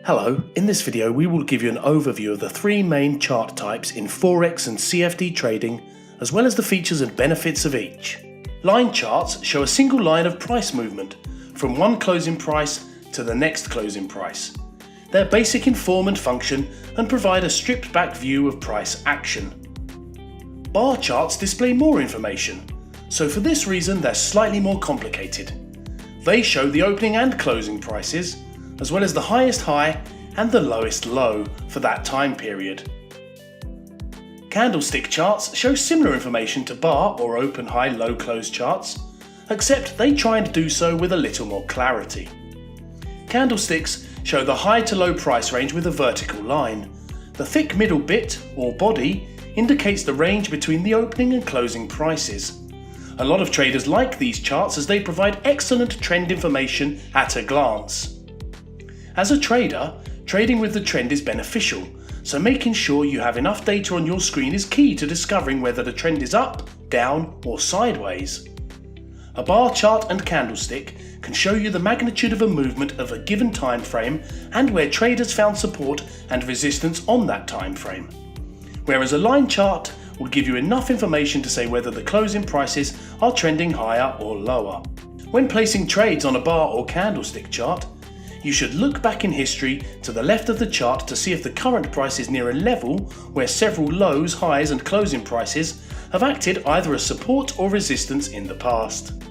Hello, in this video we will give you an overview of the three main chart types in Forex and CFD trading, as well as the features and benefits of each. Line charts show a single line of price movement, from one closing price to the next closing price. They're basic in form and function and provide a stripped back view of price action. Bar charts display more information, so for this reason they're slightly more complicated. They show the opening and closing prices, as well as the highest high and the lowest low for that time period. Candlestick charts show similar information to bar or open high low close charts, except they try and do so with a little more clarity. Candlesticks show the high to low price range with a vertical line. The thick middle bit, or body, indicates the range between the opening and closing prices. A lot of traders like these charts as they provide excellent trend information at a glance. As a trader, trading with the trend is beneficial, so making sure you have enough data on your screen is key to discovering whether the trend is up, down, or sideways. A bar chart and candlestick can show you the magnitude of a movement of a given time frame and where traders found support and resistance on that time frame. Whereas a line chart will give you enough information to say whether the closing prices are trending higher or lower. When placing trades on a bar or candlestick chart, you should look back in history to the left of the chart to see if the current price is near a level where several lows, highs and closing prices have acted either as support or resistance in the past.